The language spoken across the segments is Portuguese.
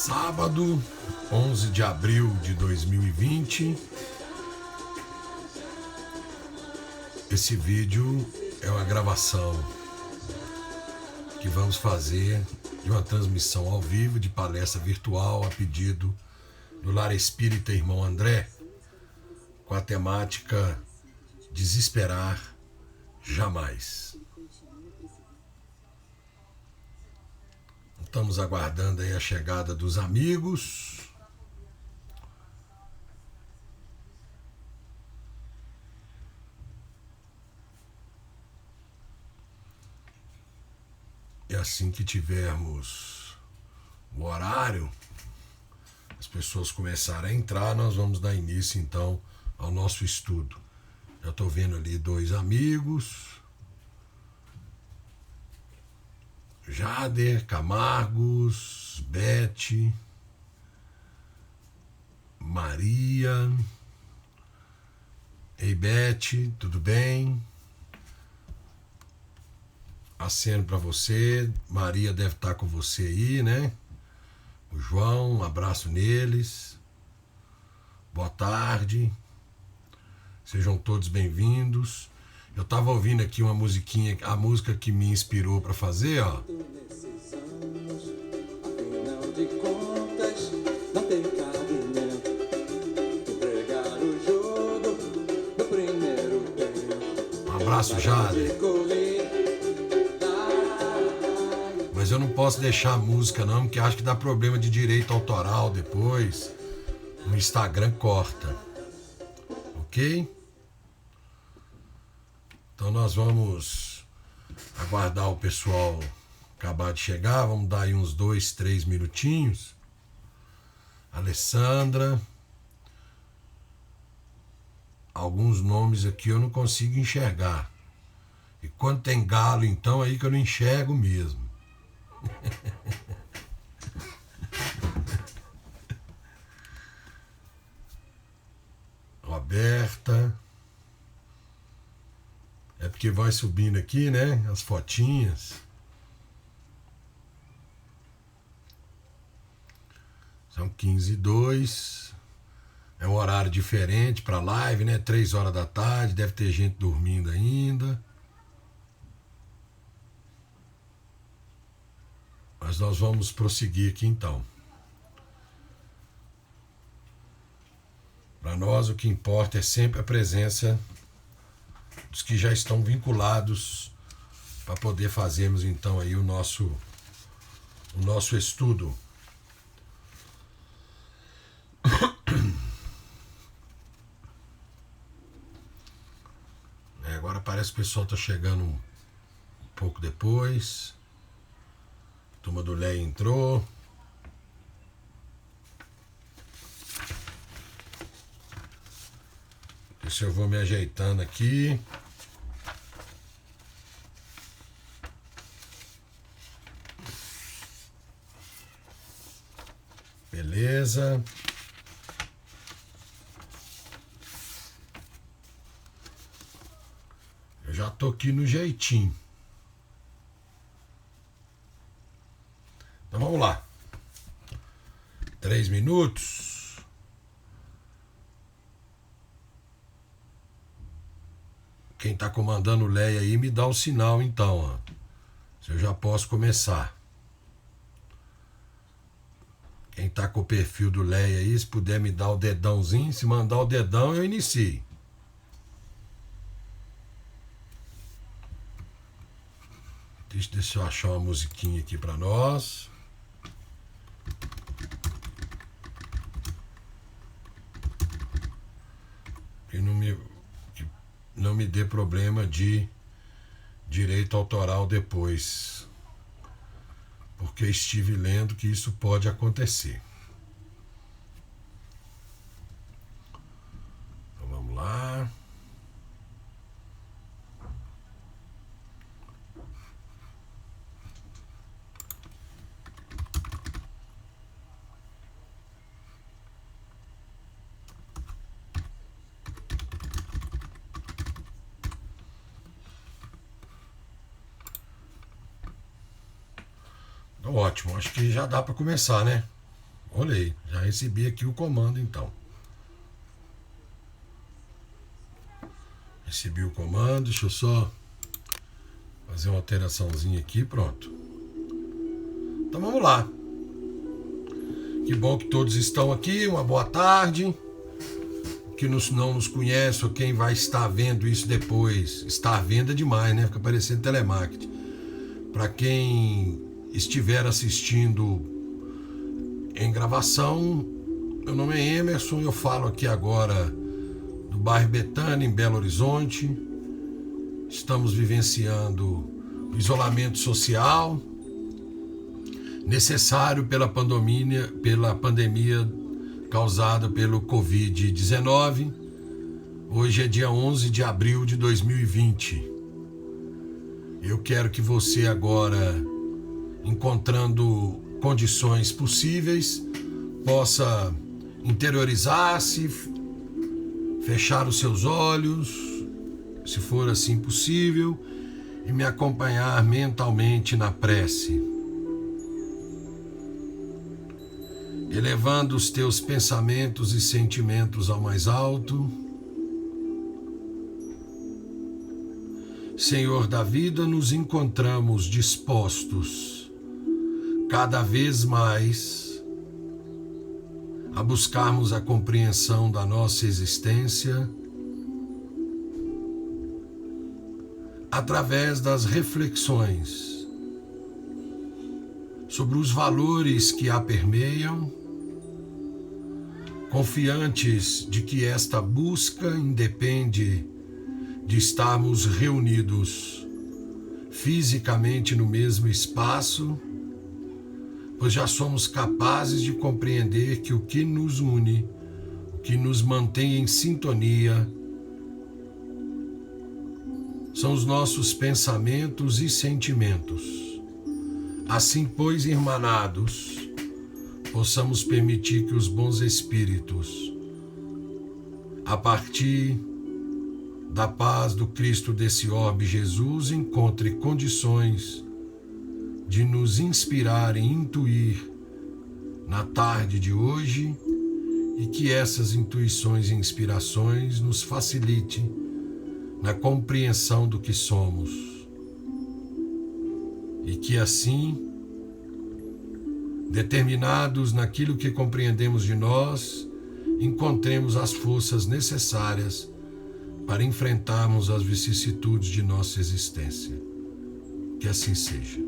Sábado, 11 de abril de 2020. Esse vídeo é uma gravação que vamos fazer de uma transmissão ao vivo de palestra virtual a pedido do Lar Espírita Irmão André, com a temática Desesperar Jamais. Estamos aguardando aí a chegada dos amigos. E assim que tivermos o horário, as pessoas começarem a entrar, nós vamos dar início então ao nosso estudo. Já estou vendo ali dois amigos. Jader, Camargos, Beth, Maria. Ei, Beth, tudo bem? Aceno para você. Maria deve estar com você aí, né? O João, um abraço neles. Boa tarde. Sejam todos bem-vindos. Eu estava ouvindo aqui uma musiquinha, a música que me inspirou para fazer, ó. Um abraço, Jader. Mas eu não posso deixar a música não, porque acho que dá problema de direito autoral depois. O Instagram corta. Ok? Então nós vamos aguardar o pessoal acabar de chegar. Vamos dar aí uns 2, 3 minutinhos. Alessandra. Alguns nomes aqui eu não consigo enxergar. E quando tem galo, então, aí que eu não enxergo mesmo. Roberta. É porque vai subindo aqui, né? As fotinhas. São 15h02. É um horário diferente para live, né? 3 horas da tarde. Deve ter gente dormindo ainda. Mas nós vamos prosseguir aqui então. Para nós o que importa é sempre a presença dos que já estão vinculados para poder fazermos então aí o nosso estudo. Agora parece que o pessoal está chegando um pouco depois. A turma do Lé entrou. Deixa eu vou me ajeitando aqui. Beleza. Eu já tô aqui no jeitinho. Então vamos lá. 3 minutos. Quem está comandando o Leia aí me dá o sinal então, ó. Se eu já posso começar. Quem está com o perfil do Leia aí, se puder me dar o dedãozinho, se mandar o dedão eu inicio. Deixa eu achar uma musiquinha aqui para nós. Que não me dê problema de direito autoral depois, porque estive lendo que isso pode acontecer. Então vamos lá. Ótimo, acho que já dá para começar, né? Olha aí, já recebi aqui o comando então. Recebi o comando, deixa eu só fazer uma alteraçãozinha aqui, pronto. Então vamos lá. Que bom que todos estão aqui, uma boa tarde. Que não nos conhece ou quem vai estar vendo isso depois, estar vendo é demais, né? Fica parecendo telemarketing. Para quem estiver assistindo em gravação, meu nome é Emerson e eu falo aqui agora do bairro Betânia, em Belo Horizonte. Estamos vivenciando o isolamento social necessário pela pandemia causada pelo Covid-19. Hoje é dia 11 de abril de 2020. Eu quero que você agora, encontrando condições possíveis, possa interiorizar-se, fechar os seus olhos, se for assim possível, e me acompanhar mentalmente na prece. Elevando os teus pensamentos e sentimentos ao mais alto. Senhor da vida, nos encontramos dispostos cada vez mais a buscarmos a compreensão da nossa existência através das reflexões sobre os valores que a permeiam, confiantes de que esta busca independe de estarmos reunidos fisicamente no mesmo espaço, pois já somos capazes de compreender que o que nos une, o que nos mantém em sintonia, são os nossos pensamentos e sentimentos. Assim, pois, irmanados, possamos permitir que os bons espíritos, a partir da paz do Cristo desse orbe Jesus, encontre condições de nos inspirar e intuir na tarde de hoje e que essas intuições e inspirações nos facilitem na compreensão do que somos e que assim, determinados naquilo que compreendemos de nós, encontremos as forças necessárias para enfrentarmos as vicissitudes de nossa existência. Que assim seja.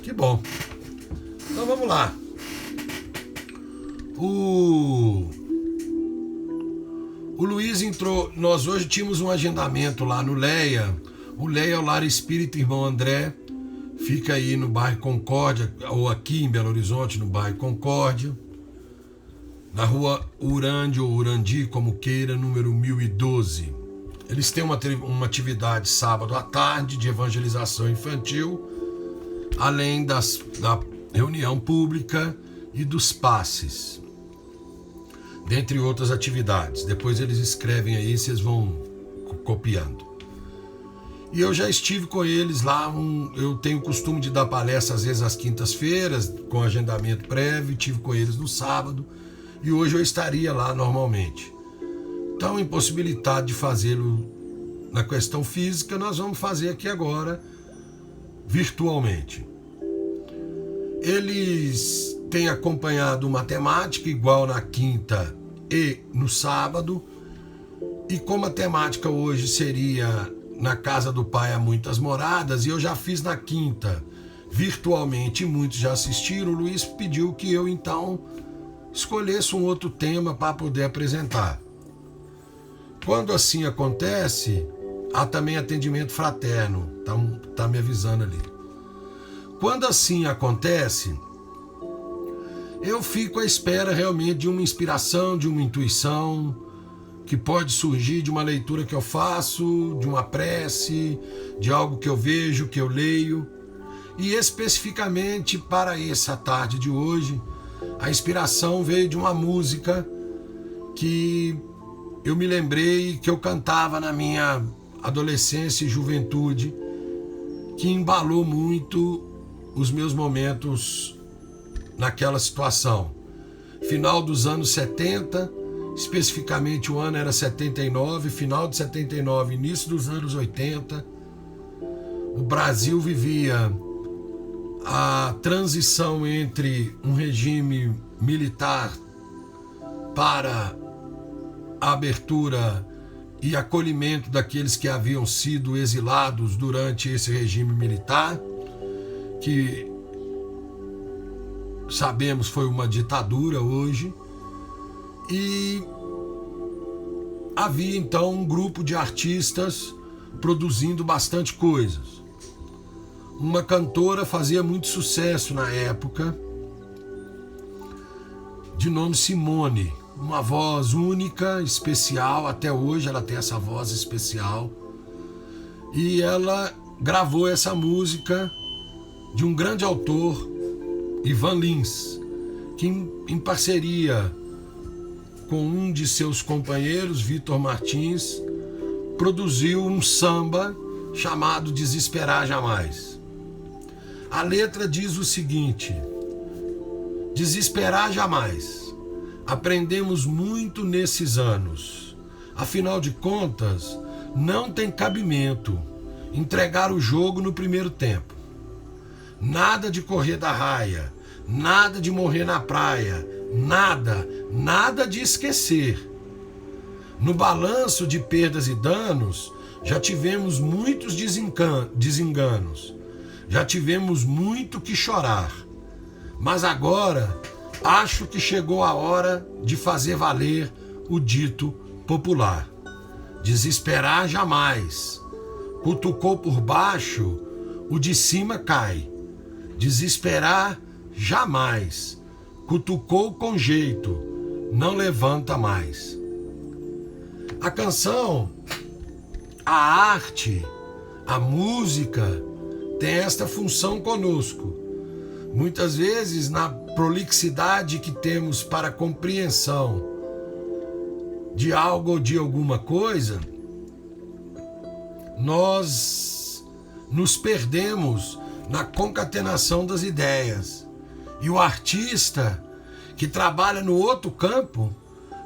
Que bom. Então vamos lá. O Luiz entrou. Nós hoje tínhamos um agendamento lá no Leia. O Leia é o Lar Espírita Irmão André. Fica aí no bairro Concórdia, ou aqui em Belo Horizonte, no bairro Concórdia. Na rua Urândia ou Urandi, como queira, número 1012. Eles têm uma atividade sábado à tarde de evangelização infantil, além da reunião pública e dos passes, dentre outras atividades. Depois eles escrevem aí, vocês vão copiando. E eu já estive com eles lá, eu tenho o costume de dar palestra às vezes às quintas-feiras, com agendamento prévio, estive com eles no sábado, e hoje eu estaria lá normalmente. Então, impossibilitado de fazê-lo na questão física, nós vamos fazer aqui agora, virtualmente. Eles têm acompanhado matemática igual na quinta e no sábado, e como a temática hoje seria na casa do Pai há muitas moradas, e eu já fiz na quinta virtualmente, e muitos já assistiram, o Luiz pediu que eu então escolhesse um outro tema para poder apresentar. Quando assim acontece, há também atendimento fraterno, tá me avisando ali. Quando assim acontece, eu fico à espera realmente de uma inspiração, de uma intuição, que pode surgir de uma leitura que eu faço, de uma prece, de algo que eu vejo, que eu leio. E especificamente para essa tarde de hoje, a inspiração veio de uma música que eu me lembrei que eu cantava na minha adolescência e juventude, que embalou muito os meus momentos naquela situação. Final dos anos 70, especificamente o ano era 79, final de 79, início dos anos 80, o Brasil vivia a transição entre um regime militar para a abertura e acolhimento daqueles que haviam sido exilados durante esse regime militar, que sabemos foi uma ditadura hoje, e havia então um grupo de artistas produzindo bastante coisas. Uma cantora fazia muito sucesso na época, de nome Simone, uma voz única, especial, até hoje ela tem essa voz especial, e ela gravou essa música de um grande autor, Ivan Lins, que em parceria com um de seus companheiros, Vitor Martins, produziu um samba chamado Desesperar Jamais. A letra diz o seguinte: desesperar jamais. Aprendemos muito nesses anos. Afinal de contas, não tem cabimento entregar o jogo no primeiro tempo. Nada de correr da raia, nada de morrer na praia, nada de esquecer. No balanço de perdas e danos, já tivemos muitos desenganos, já tivemos muito que chorar. Mas agora, acho que chegou a hora de fazer valer o dito popular. Desesperar jamais. Cutucou por baixo, o de cima cai. Desesperar jamais. Cutucou com jeito, não levanta mais. A canção, a arte, a música tem esta função conosco. Muitas vezes, na prolixidade que temos para a compreensão de algo ou de alguma coisa, nós nos perdemos na concatenação das ideias. E o artista que trabalha no outro campo,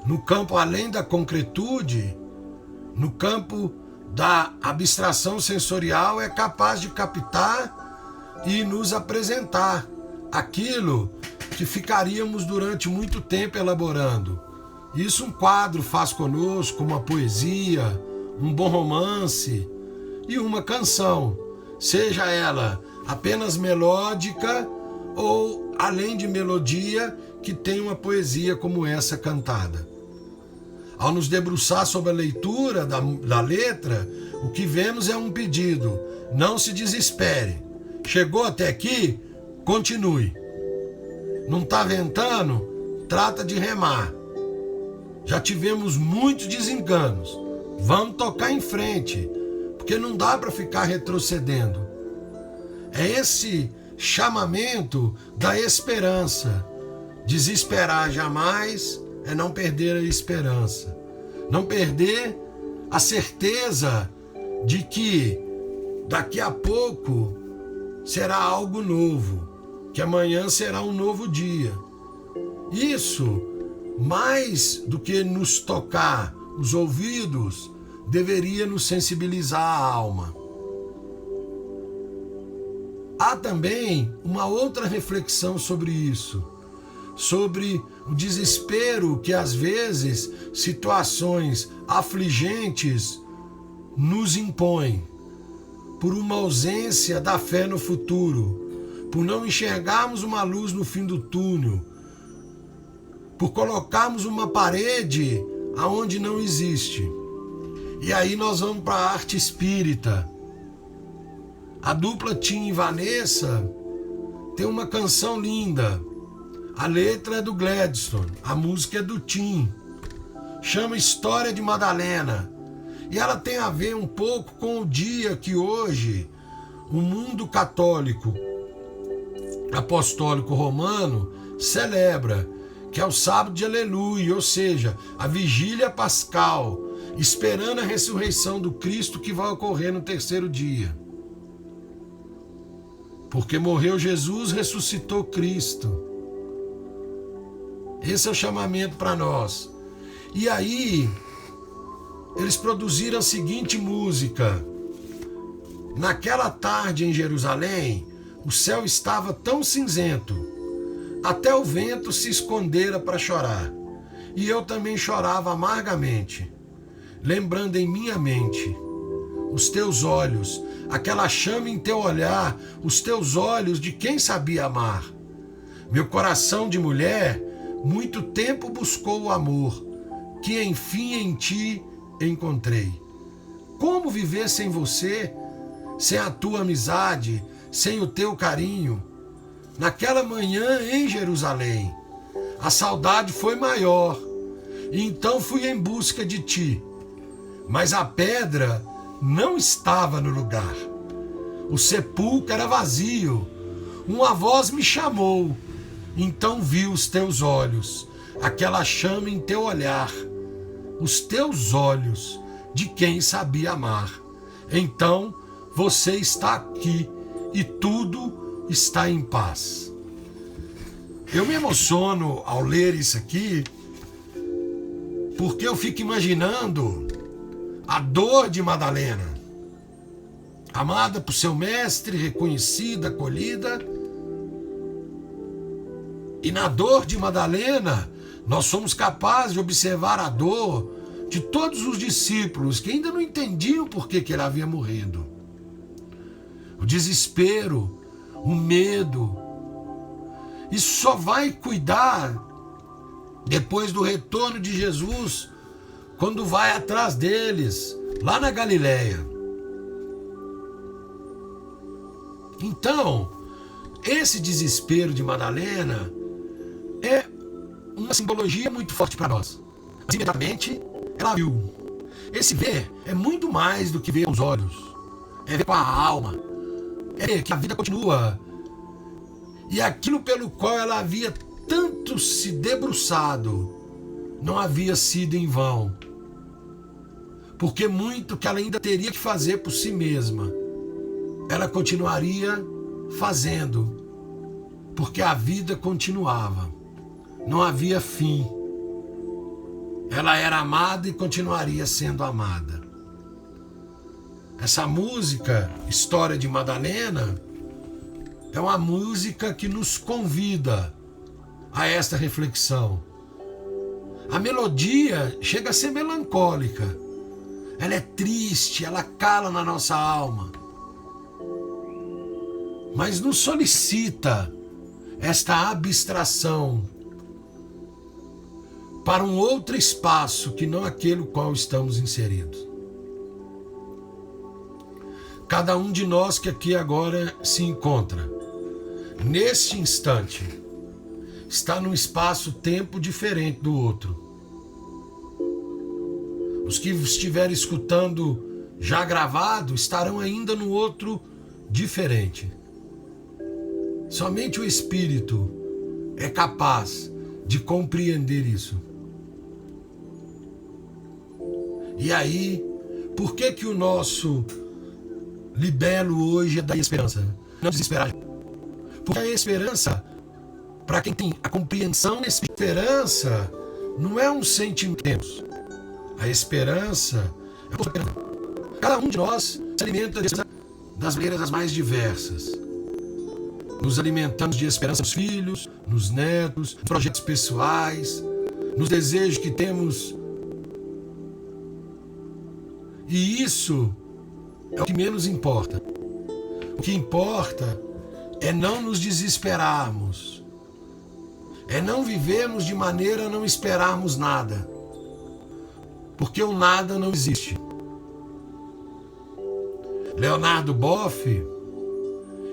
no campo além da concretude, no campo da abstração sensorial, é capaz de captar e nos apresentar aquilo que ficaríamos durante muito tempo elaborando. Isso um quadro faz conosco, uma poesia, um bom romance e uma canção, seja ela apenas melódica ou, além de melodia, que tem uma poesia como essa cantada. Ao nos debruçar sobre a leitura da letra, o que vemos é um pedido: não se desespere. Chegou até aqui? Continue. Não está ventando? Trata de remar. Já tivemos muitos desenganos. Vamos tocar em frente, porque não dá para ficar retrocedendo. É esse chamamento da esperança. Desesperar jamais é não perder a esperança. Não perder a certeza de que daqui a pouco será algo novo, que amanhã será um novo dia. Isso, mais do que nos tocar os ouvidos, deveria nos sensibilizar a alma. Há também uma outra reflexão sobre isso, sobre o desespero que às vezes situações afligentes nos impõem, por uma ausência da fé no futuro, por não enxergarmos uma luz no fim do túnel, por colocarmos uma parede aonde não existe. E aí nós vamos para a arte espírita. A dupla Tim e Vanessa tem uma canção linda. A letra é do Gladstone, a música é do Tim. Chama História de Madalena. E ela tem a ver um pouco com o dia que hoje o mundo católico apostólico romano celebra, que é o sábado de Aleluia, ou seja, a vigília pascal, esperando a ressurreição do Cristo que vai ocorrer no terceiro dia. Porque morreu Jesus, ressuscitou Cristo. Esse é o chamamento para nós. E aí, eles produziram a seguinte música. Naquela tarde em Jerusalém, o céu estava tão cinzento, até o vento se escondera para chorar. E eu também chorava amargamente, lembrando em minha mente os teus olhos, aquela chama em teu olhar, os teus olhos de quem sabia amar. Meu coração de mulher muito tempo buscou o amor, que enfim em ti encontrei. Como viver sem você, sem a tua amizade, sem o teu carinho? Naquela manhã em Jerusalém, a saudade foi maior, e então fui em busca de ti. Mas a pedra não estava no lugar. O sepulcro era vazio. Uma voz me chamou. Então vi os teus olhos, aquela chama em teu olhar, os teus olhos de quem sabia amar. Então você está aqui e tudo está em paz. Eu me emociono ao ler isso aqui, porque eu fico imaginando a dor de Madalena, amada por seu mestre, reconhecida, acolhida. E na dor de Madalena, nós somos capazes de observar a dor de todos os discípulos que ainda não entendiam por que ele havia morrido. O desespero, o medo. Isso só vai cuidar depois do retorno de Jesus, quando vai atrás deles, lá na Galileia. Então, esse desespero de Madalena é uma simbologia muito forte para nós. Mas imediatamente ela viu. Esse ver é muito mais do que ver com os olhos. É ver com a alma. É ver que a vida continua. E aquilo pelo qual ela havia tanto se debruçado não havia sido em vão. Porque muito que ela ainda teria que fazer por si mesma, ela continuaria fazendo. Porque a vida continuava. Não havia fim. Ela era amada e continuaria sendo amada. Essa música, História de Madalena, é uma música que nos convida a esta reflexão. A melodia chega a ser melancólica. Ela é triste, ela cala na nossa alma. Mas nos solicita esta abstração para um outro espaço que não aquele no qual estamos inseridos. Cada um de nós que aqui agora se encontra, neste instante, está num espaço-tempo diferente do outro. Os que estiverem escutando já gravado estarão ainda no outro diferente. Somente o Espírito é capaz de compreender isso. E aí, por que o nosso libelo hoje é da esperança? Não desesperar. Porque a esperança, para quem tem a compreensão da esperança, não é um sentimento. A esperança é cada um de nós se alimenta das maneiras as mais diversas. Nos alimentamos de esperança nos filhos, nos netos, nos projetos pessoais, nos desejos que temos. E isso é o que menos importa. O que importa é não nos desesperarmos. É não vivermos de maneira a não esperarmos nada. Porque o nada não existe. Leonardo Boff,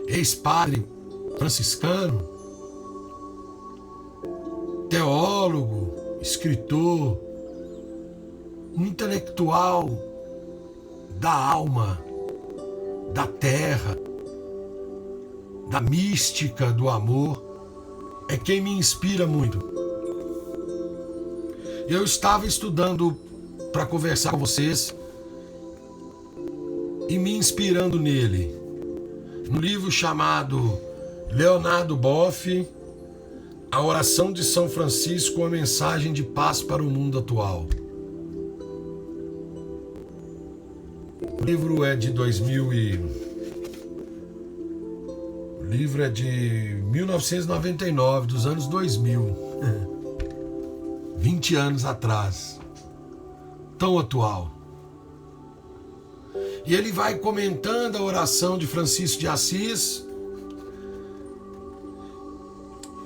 ex-padre franciscano, teólogo, escritor, um intelectual da alma, da terra, da mística do amor, é quem me inspira muito. Eu estava estudando para conversar com vocês e me inspirando nele, no livro chamado Leonardo Boff, A oração de São Francisco, uma mensagem de paz para o mundo atual. O livro é de 1999, dos anos 2000. 20 anos atrás. Tão atual. E ele vai comentando a oração de Francisco de Assis.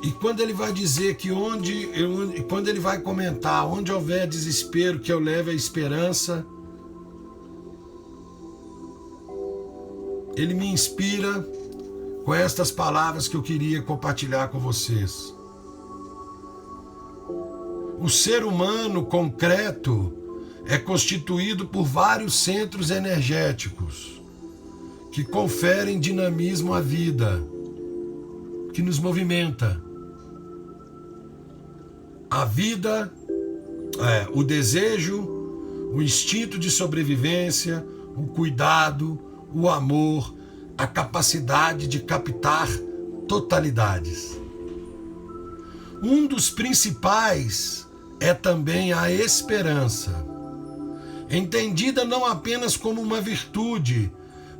E quando ele vai dizer que quando ele vai comentar onde houver desespero, que eu leve a esperança, ele me inspira com estas palavras que eu queria compartilhar com vocês. O ser humano concreto é constituído por vários centros energéticos que conferem dinamismo à vida, que nos movimenta. A vida, o desejo, o instinto de sobrevivência, o cuidado, o amor, a capacidade de captar totalidades. Um dos principais é também a esperança, entendida não apenas como uma virtude,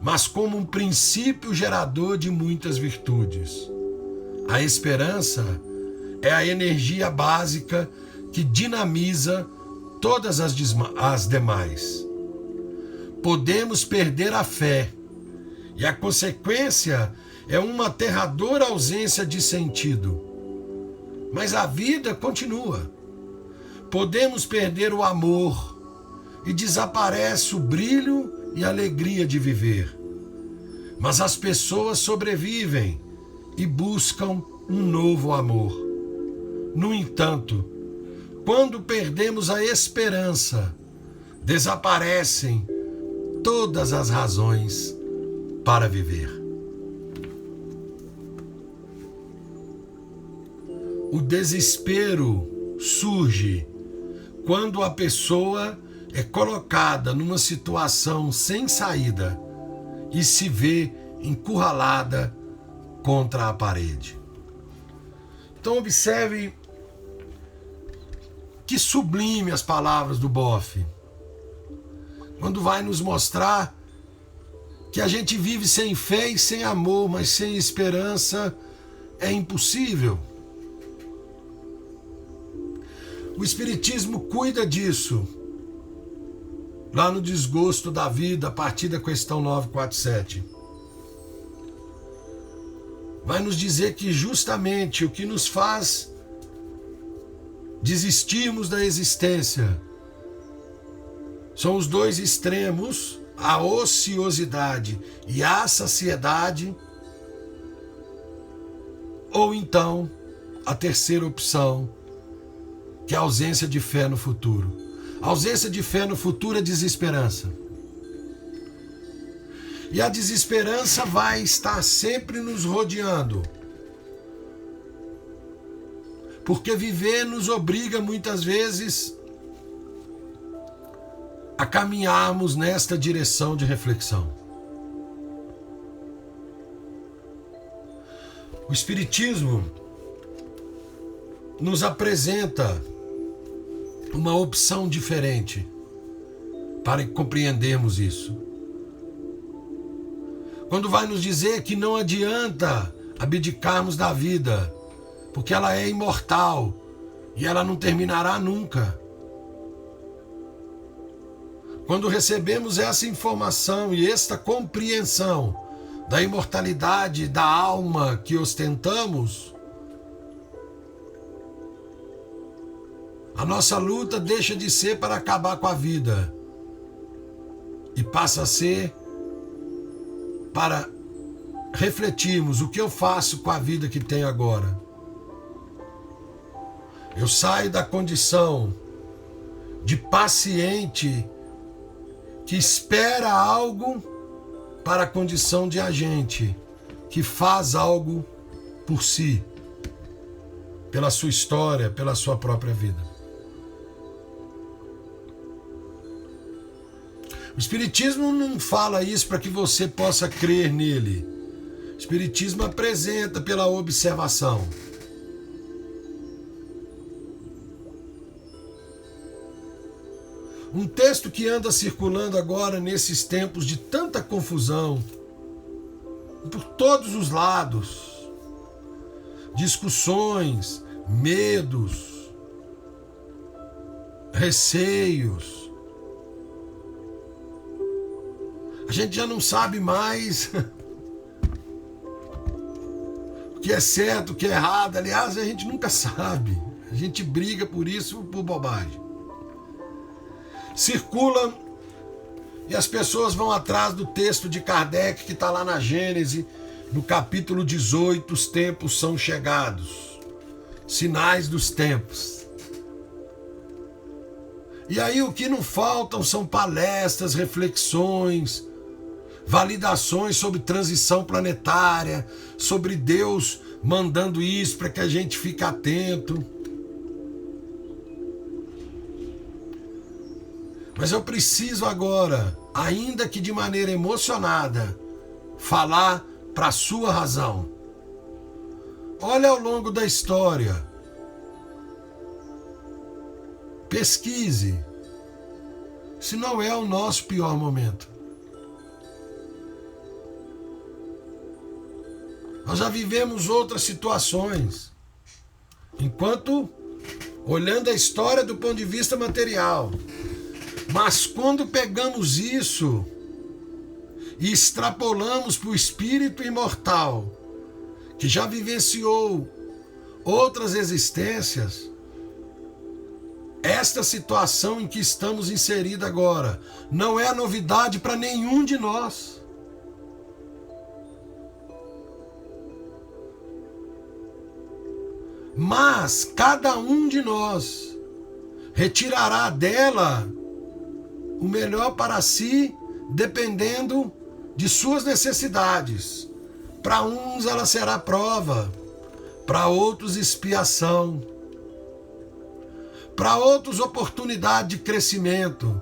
mas como um princípio gerador de muitas virtudes. A esperança é a energia básica que dinamiza todas as demais. Podemos perder a fé, e a consequência é uma aterradora ausência de sentido. Mas a vida continua. Podemos perder o amor, e desaparece o brilho e a alegria de viver. Mas as pessoas sobrevivem e buscam um novo amor. No entanto, quando perdemos a esperança, desaparecem todas as razões para viver. O desespero surge quando a pessoa é colocada numa situação sem saída e se vê encurralada contra a parede. Então observe que sublime as palavras do Boff, quando vai nos mostrar que a gente vive sem fé e sem amor, mas sem esperança é impossível. O Espiritismo cuida disso, lá no Desgosto da Vida, a partir da questão 947. Vai nos dizer que justamente o que nos faz desistirmos da existência são os dois extremos, a ociosidade e a saciedade, ou então a terceira opção, que é a ausência de fé no futuro. A ausência de fé no futuro é desesperança. E a desesperança vai estar sempre nos rodeando. Porque viver nos obriga muitas vezes a caminharmos nesta direção de reflexão. O Espiritismo nos apresenta uma opção diferente para compreendermos isso. Quando vai nos dizer que não adianta abdicarmos da vida, porque ela é imortal e ela não terminará nunca. Quando recebemos essa informação e esta compreensão da imortalidade da alma que ostentamos, a nossa luta deixa de ser para acabar com a vida e passa a ser para refletirmos o que eu faço com a vida que tenho agora. Eu saio da condição de paciente que espera algo para a condição de agente que faz algo por si, pela sua história, pela sua própria vida. O Espiritismo não fala isso para que você possa crer nele. O Espiritismo apresenta pela observação. Um texto que anda circulando agora nesses tempos de tanta confusão, por todos os lados, discussões, medos, receios. A gente já não sabe mais o que é certo, o que é errado. Aliás, a gente nunca sabe. A gente briga por isso, por bobagem. Circula e as pessoas vão atrás do texto de Kardec que está lá na Gênese, no capítulo 18, os tempos são chegados. Sinais dos tempos. E aí o que não faltam são palestras, reflexões, validações sobre transição planetária, sobre Deus mandando isso para que a gente fique atento. Mas eu preciso agora, ainda que de maneira emocionada, falar para a sua razão. Olha ao longo da história. Pesquise se não é o nosso pior momento. Nós já vivemos outras situações. Enquanto olhando a história do ponto de vista material. Mas quando pegamos isso e extrapolamos para o espírito imortal, que já vivenciou outras existências, esta situação em que estamos inseridos agora não é novidade para nenhum de nós. Mas cada um de nós retirará dela o melhor para si, dependendo de suas necessidades. Para uns ela será prova, para outros expiação, para outros oportunidade de crescimento.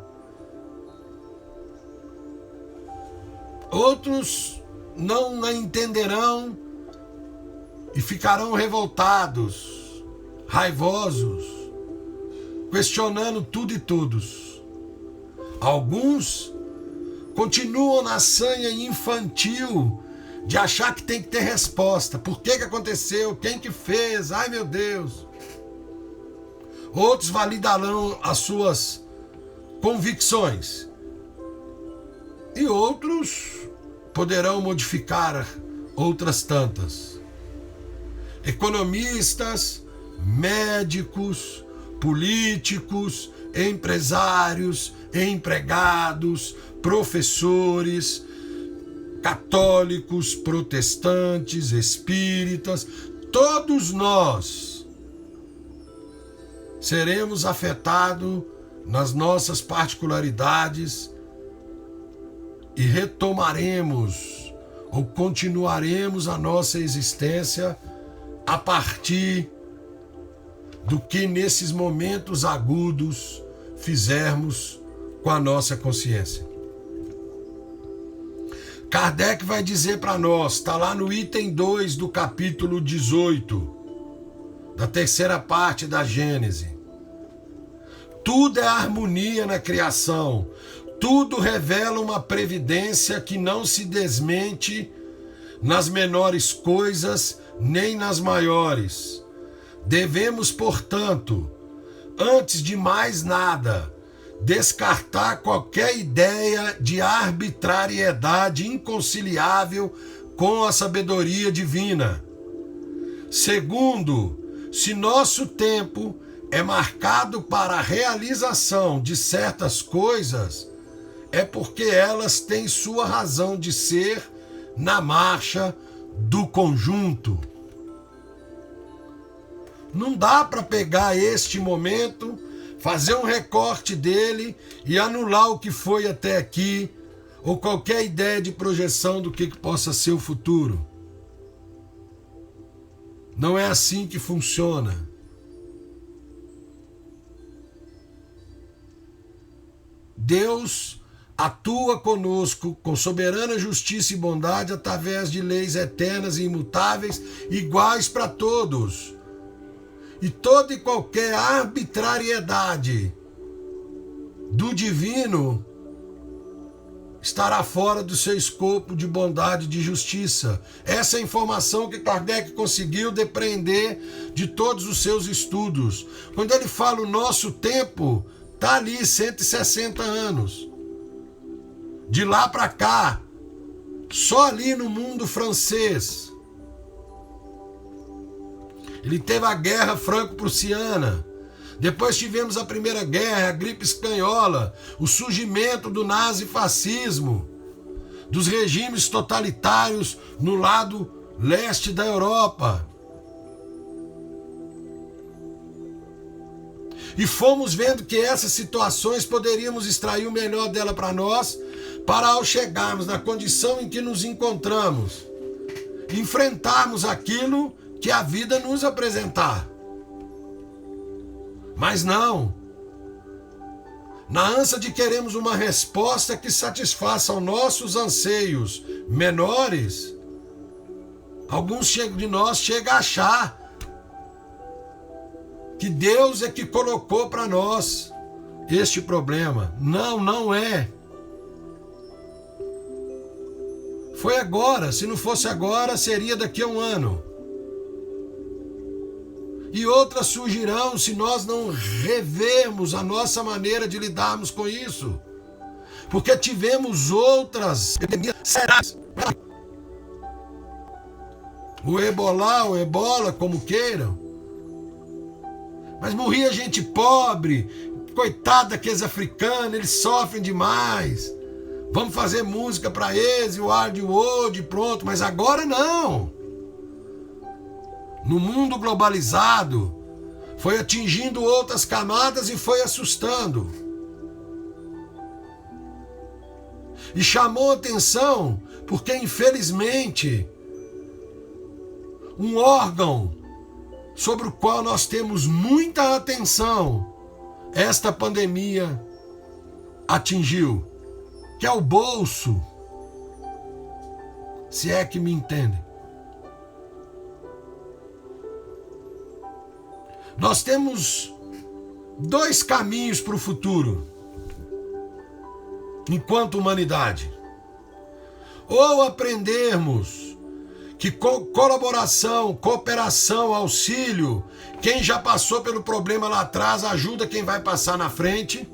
Outros não a entenderão e ficarão revoltados, raivosos, questionando tudo e todos. Alguns continuam na sanha infantil de achar que tem que ter resposta. Por que aconteceu? Quem que fez? Ai, meu Deus. Outros validarão as suas convicções. E outros poderão modificar outras tantas. Economistas, médicos, políticos, empresários, empregados, professores, católicos, protestantes, espíritas, todos nós seremos afetados nas nossas particularidades e retomaremos ou continuaremos a nossa existência a partir do que nesses momentos agudos fizermos com a nossa consciência. Kardec vai dizer para nós, está lá no item 2 do capítulo 18, da terceira parte da Gênese. Tudo é harmonia na criação, tudo revela uma previdência que não se desmente nas menores coisas nem nas maiores. Devemos, portanto, antes de mais nada, descartar qualquer ideia de arbitrariedade inconciliável com a sabedoria divina. Segundo, se nosso tempo é marcado para a realização de certas coisas, é porque elas têm sua razão de ser na marcha do conjunto. Não dá para pegar este momento, fazer um recorte dele e anular o que foi até aqui, ou qualquer ideia de projeção do que possa ser o futuro. Não é assim que funciona. Deus atua conosco com soberana justiça e bondade através de leis eternas e imutáveis, iguais para todos. E toda e qualquer arbitrariedade do divino estará fora do seu escopo de bondade e de justiça. Essa é a informação que Kardec conseguiu depreender de todos os seus estudos. Quando ele fala o nosso tempo, está ali 160 anos. De lá para cá, só ali no mundo francês. Ele teve a Guerra Franco-Prussiana. Depois tivemos a Primeira Guerra, a gripe espanhola, o surgimento do nazifascismo, dos regimes totalitários no lado leste da Europa. E fomos vendo que essas situações poderíamos extrair o melhor dela para nós, para ao chegarmos na condição em que nos encontramos, enfrentarmos aquilo que a vida nos apresentar. Mas não. Na ânsia de queremos uma resposta que satisfaça aos nossos anseios menores, alguns de nós chegam a achar que Deus é que colocou para nós este problema. Não, não é. Foi agora. Se não fosse agora, seria daqui a um ano. E outras surgirão se nós não revermos a nossa maneira de lidarmos com isso. Porque tivemos outras epidemias sérias. O ebola, como queiram. Mas morria gente pobre, coitada daqueles africanos, eles sofrem demais. Vamos fazer música para eles, o ar de hoje, pronto. Mas agora não. No mundo globalizado, foi atingindo outras camadas e foi assustando. E chamou atenção, porque infelizmente, um órgão sobre o qual nós temos muita atenção, esta pandemia atingiu, que é o bolso, se é que me entendem. Nós temos dois caminhos para o futuro, enquanto humanidade. Ou aprendermos que colaboração, cooperação, auxílio, quem já passou pelo problema lá atrás ajuda quem vai passar na frente.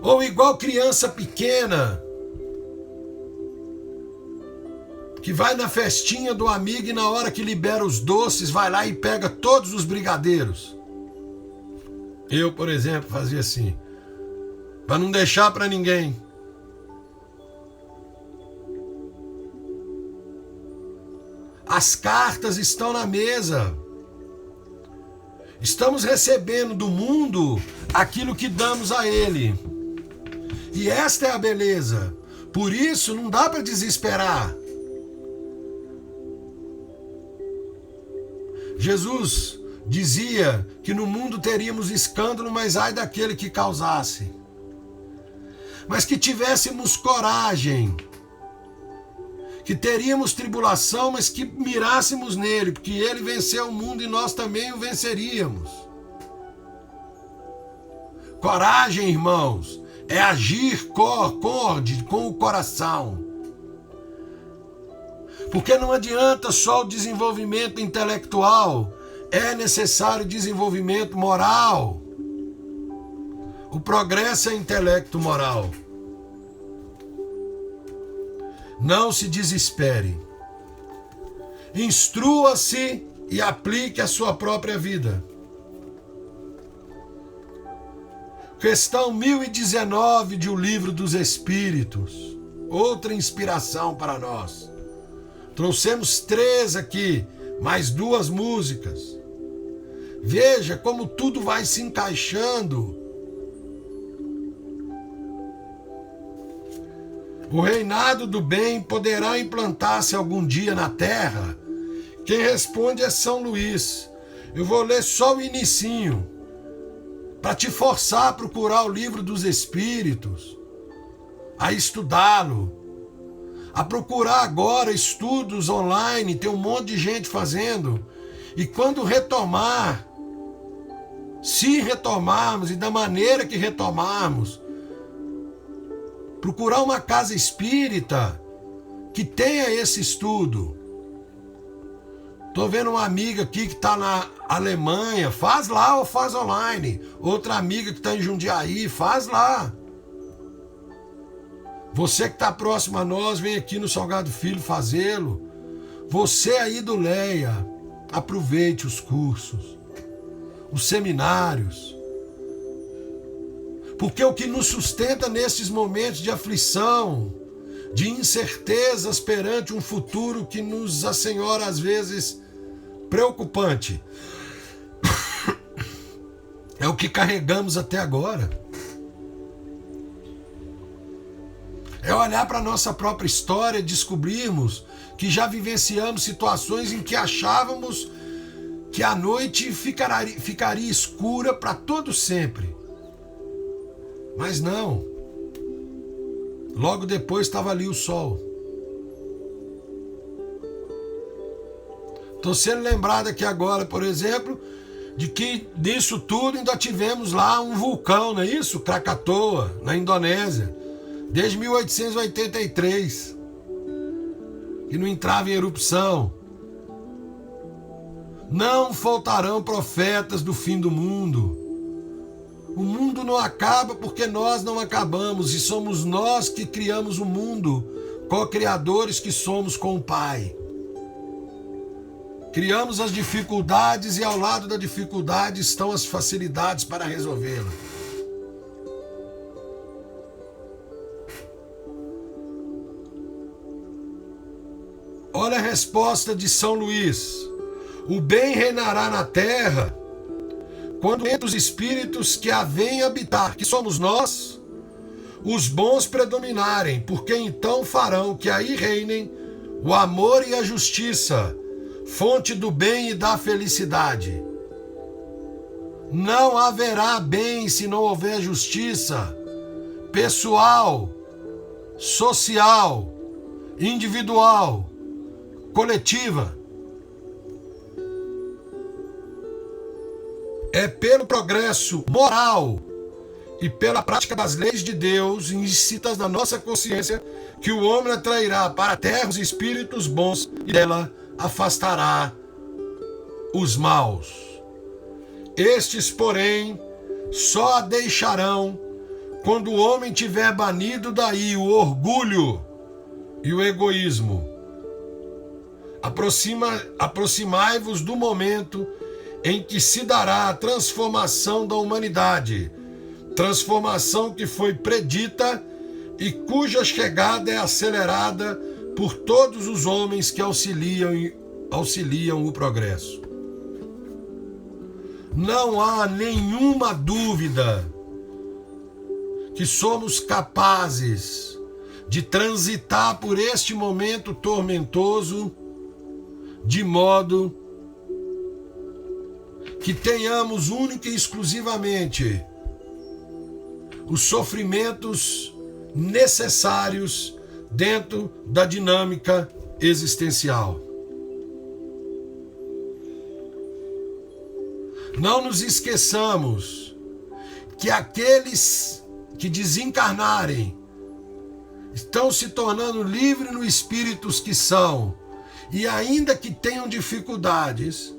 Ou igual criança pequena, que vai na festinha do amigo e na hora que libera os doces, vai lá e pega todos os brigadeiros. Eu, por exemplo, fazia assim, para não deixar para ninguém. As cartas estão na mesa. Estamos recebendo do mundo aquilo que damos a ele. E esta é a beleza. Por isso não dá para desesperar. Jesus dizia que no mundo teríamos escândalo, mas ai daquele que causasse. Mas que tivéssemos coragem, que teríamos tribulação, mas que mirássemos nele, porque ele venceu o mundo e nós também o venceríamos. Coragem, irmãos, é agir com o coração. Porque não adianta só o desenvolvimento intelectual, é necessário desenvolvimento moral. O progresso é intelecto moral. Não se desespere. Instrua-se e aplique a sua própria vida. Questão 1019 de O Livro dos Espíritos. Outra inspiração para nós. Trouxemos 3 aqui, mais 2 músicas. Veja como tudo vai se encaixando. O reinado do bem poderá implantar-se algum dia na terra? Quem responde é São Luís. Eu vou ler só o inicinho, para te forçar a procurar o Livro dos Espíritos, a estudá-lo, a procurar agora estudos online, tem um monte de gente fazendo. E quando retomar Se retomarmos e da maneira que retomarmos, procurar uma casa espírita que tenha esse estudo. Estou vendo uma amiga aqui que está na Alemanha, faz lá ou faz online. Outra amiga que está em Jundiaí, faz lá. Você que está próximo a nós, vem aqui no Salgado Filho fazê-lo. Você aí do Leia, aproveite os cursos, os seminários. Porque o que nos sustenta nesses momentos de aflição, de incertezas perante um futuro que nos assenhora às vezes preocupante, é o que carregamos até agora. É olhar para a nossa própria história e descobrirmos que já vivenciamos situações em que achávamos que a noite ficaria escura para todo sempre. Mas não. Logo depois estava ali o sol. Estou sendo lembrado aqui agora, por exemplo, de que disso tudo ainda tivemos lá um vulcão, não é isso? Krakatoa, na Indonésia, desde 1883, que não entrava em erupção. Não faltarão profetas do fim do mundo. O mundo não acaba porque nós não acabamos, e somos nós que criamos o mundo, co-criadores que somos com o Pai. Criamos as dificuldades e ao lado da dificuldade estão as facilidades para resolvê-la. Olha a resposta de São Luís. O bem reinará na terra quando entre os espíritos que a vêm habitar, que somos nós, os bons predominarem, porque então farão que aí reinem o amor e a justiça, fonte do bem e da felicidade. Não haverá bem se não houver justiça pessoal, social, individual, coletiva. É pelo progresso moral e pela prática das leis de Deus inscritas na nossa consciência que o homem atrairá para a terra os espíritos bons e dela afastará os maus. Estes, porém, só a deixarão quando o homem tiver banido daí o orgulho e o egoísmo. Aproximai-vos do momento em que se dará a transformação da humanidade, transformação que foi predita e cuja chegada é acelerada por todos os homens que auxiliam o progresso. Não há nenhuma dúvida que somos capazes de transitar por este momento tormentoso de modo que tenhamos única e exclusivamente os sofrimentos necessários dentro da dinâmica existencial. Não nos esqueçamos que aqueles que desencarnarem estão se tornando livres no espíritos que são, e ainda que tenham dificuldades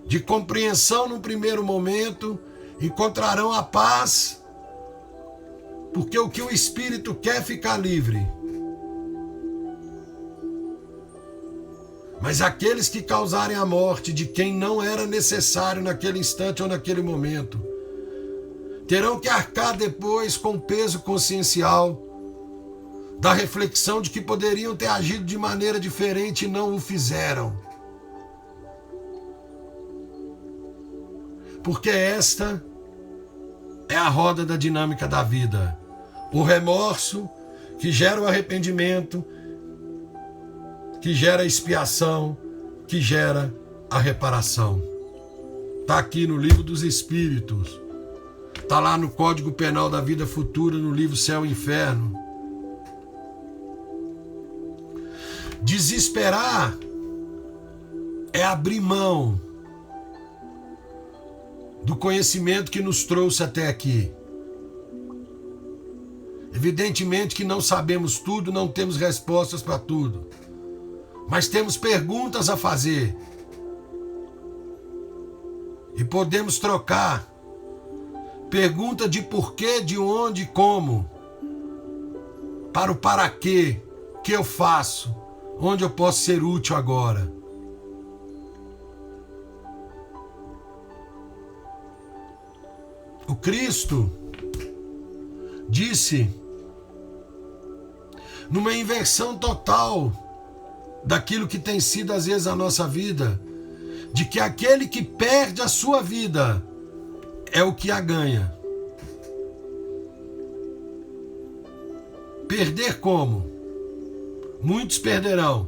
de compreensão no primeiro momento, encontrarão a paz, porque o que o espírito quer é ficar livre. Mas aqueles que causarem a morte de quem não era necessário naquele instante ou naquele momento, terão que arcar depois com o peso consciencial da reflexão de que poderiam ter agido de maneira diferente e não o fizeram. Porque esta é a roda da dinâmica da vida. O remorso que gera o arrependimento, que gera a expiação, que gera a reparação. Está aqui no Livro dos Espíritos. Está lá no Código Penal da Vida Futura, no livro Céu e Inferno. Desesperar é abrir mão do conhecimento que nos trouxe até aqui. Evidentemente que não sabemos tudo, não temos respostas para tudo, mas temos perguntas a fazer e podemos trocar pergunta de porquê, de onde, como, para o para quê, o que eu faço, onde eu posso ser útil agora. O Cristo disse, numa inversão total daquilo que tem sido às vezes a nossa vida, de que aquele que perde a sua vida é o que a ganha. Perder como? Muitos perderão,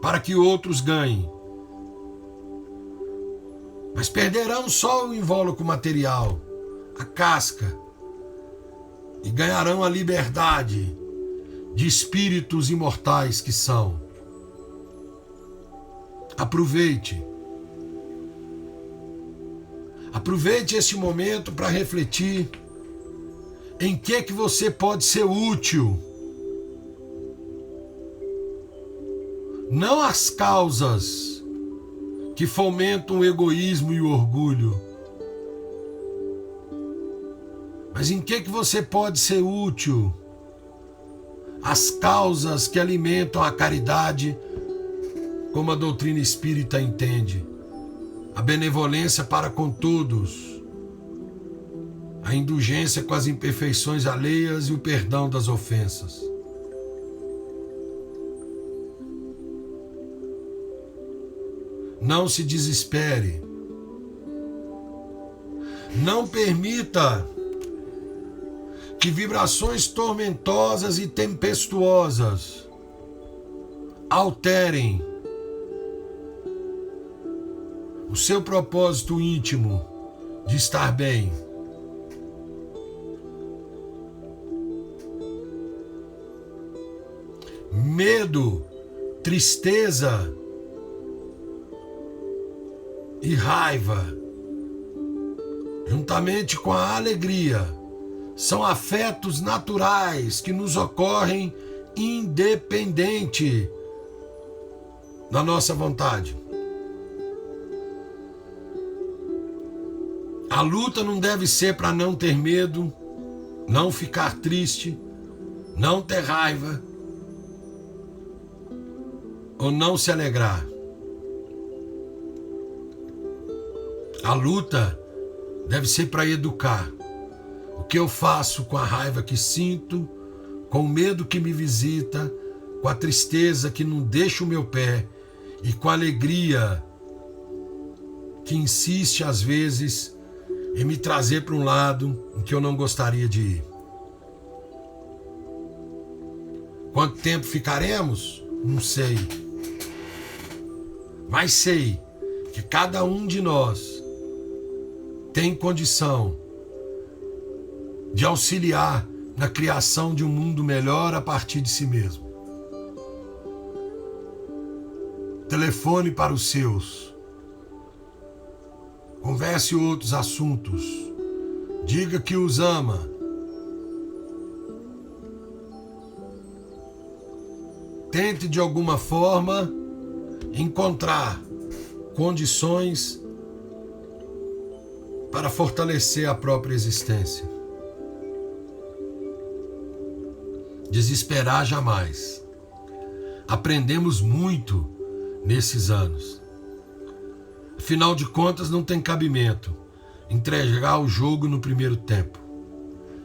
para que outros ganhem. Mas perderão só o invólucro material, a casca, e ganharão a liberdade de espíritos imortais que são. Aproveite. Aproveite este momento para refletir em que você pode ser útil. Não as causas que fomentam o egoísmo e o orgulho, mas em que você pode ser útil. As causas que alimentam a caridade, como a doutrina espírita entende, a benevolência para com todos, a indulgência com as imperfeições alheias e o perdão das ofensas. Não se desespere. Não permita que vibrações tormentosas e tempestuosas alterem o seu propósito íntimo de estar bem. Medo, tristeza e raiva, juntamente com a alegria, são afetos naturais que nos ocorrem independente da nossa vontade. A luta não deve ser para não ter medo, não ficar triste, não ter raiva ou não se alegrar. A luta deve ser para educar. O que eu faço com a raiva que sinto, com o medo que me visita, com a tristeza que não deixa o meu pé e com a alegria que insiste às vezes em me trazer para um lado em que eu não gostaria de ir. Quanto tempo ficaremos? Não sei. Mas sei que cada um de nós tem condição de auxiliar na criação de um mundo melhor a partir de si mesmo. Telefone para os seus. Converse outros assuntos. Diga que os ama. Tente de alguma forma encontrar condições para fortalecer a própria existência. Desesperar jamais. Aprendemos muito nesses anos. Afinal de contas, não tem cabimento entregar o jogo no primeiro tempo.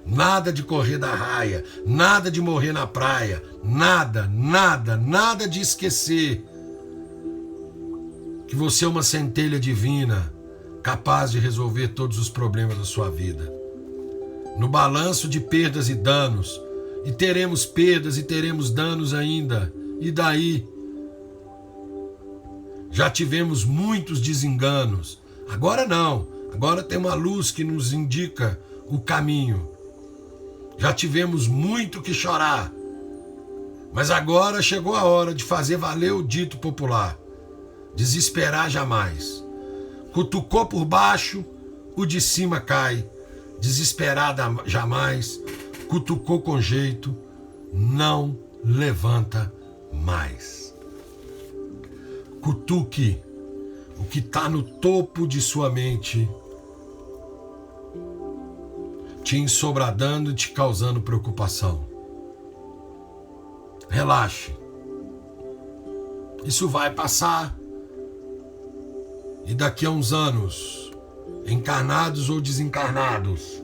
Nada de correr da raia, nada de morrer na praia, nada de esquecer que você é uma centelha divina, capaz de resolver todos os problemas da sua vida. No balanço de perdas e danos, e teremos perdas e teremos danos ainda, e daí? Já tivemos muitos desenganos, agora não, agora tem uma luz que nos indica o caminho. Já tivemos muito que chorar, mas agora chegou a hora de fazer valer o dito popular: desesperar jamais. Cutucou por baixo, o de cima cai, desesperada jamais, cutucou com jeito, não levanta mais. Cutuque o que está no topo de sua mente, te ensobradando e te causando preocupação. Relaxe. Isso vai passar. E daqui a uns anos, encarnados ou desencarnados,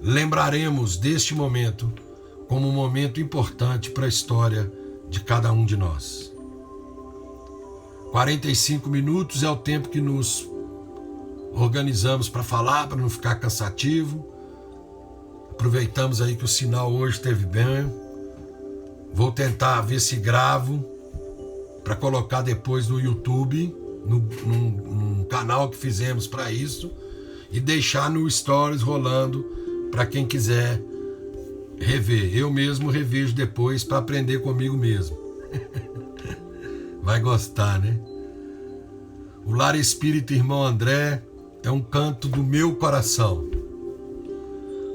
lembraremos deste momento como um momento importante para a história de cada um de nós. 45 minutos é o tempo que nos organizamos para falar, para não ficar cansativo. Aproveitamos aí que o sinal hoje esteve bem. Vou tentar ver se gravo para colocar depois no YouTube, num canal que fizemos para isso, e deixar no Stories rolando para quem quiser rever. Eu mesmo revejo depois para aprender comigo mesmo. Vai gostar, né? O Lar Espírita Irmão André é um canto do meu coração.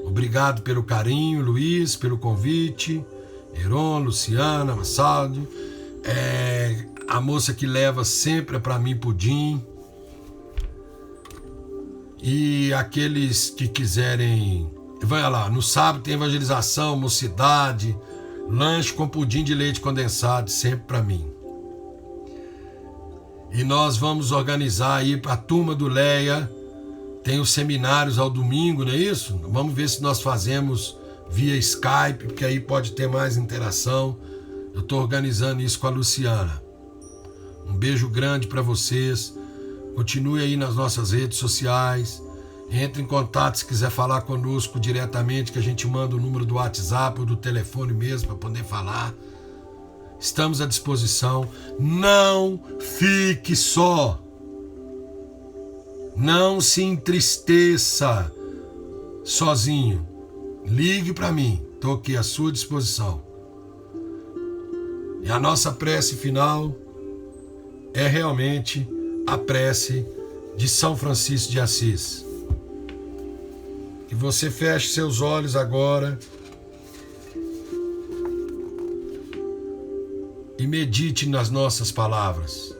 Obrigado pelo carinho, Luiz, pelo convite, Heron, Luciana, Massaldi, a moça que leva sempre para mim pudim. E aqueles que quiserem, vai lá, no sábado tem evangelização, mocidade, lanche com pudim de leite condensado, sempre para mim. E nós vamos organizar aí para a turma do Leia, tem os seminários ao domingo, não é isso? Vamos ver se nós fazemos via Skype, porque aí pode ter mais interação. Eu estou organizando isso com a Luciana. Um beijo grande para vocês. Continue aí nas nossas redes sociais. Entre em contato se quiser falar conosco diretamente, que a gente manda o número do WhatsApp ou do telefone mesmo para poder falar. Estamos à disposição. Não fique só. Não se entristeça sozinho. Ligue para mim. Estou aqui à sua disposição. E a nossa prece final é realmente a prece de São Francisco de Assis. Que você feche seus olhos agora e medite nas nossas palavras.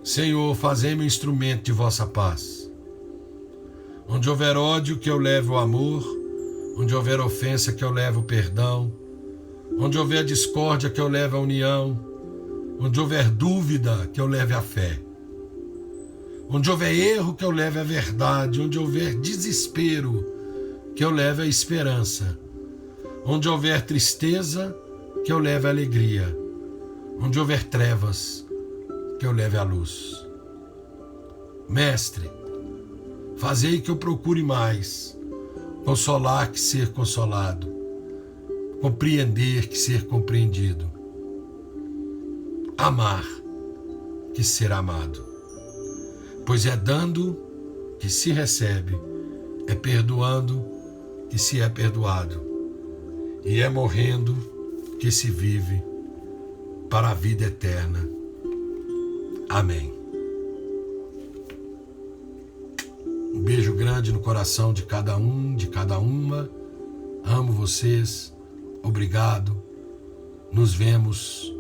Senhor, fazei-me um instrumento de vossa paz. Onde houver ódio, que eu leve o amor. Onde houver ofensa, que eu leve o perdão. Onde houver discórdia, que eu leve a união. Onde houver dúvida, que eu leve a fé. Onde houver erro, que eu leve a verdade. Onde houver desespero, que eu leve a esperança. Onde houver tristeza, que eu leve a alegria. Onde houver trevas, que eu leve a luz. Mestre, fazei que eu procure mais consolar que ser consolado, compreender que ser compreendido, amar que ser amado. Pois é dando que se recebe, é perdoando que se é perdoado, e é morrendo que se vive para a vida eterna. Amém. Um beijo grande no coração de cada um, de cada uma. Amo vocês. Obrigado. Nos vemos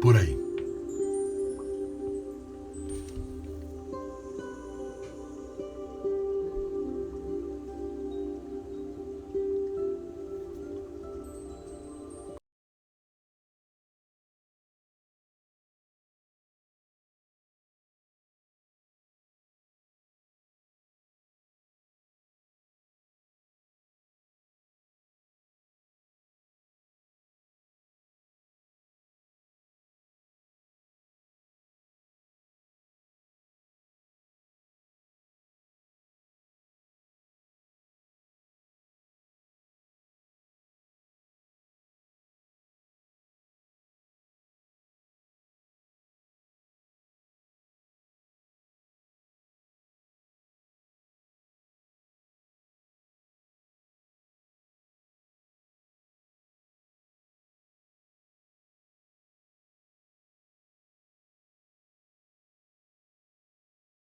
por aí.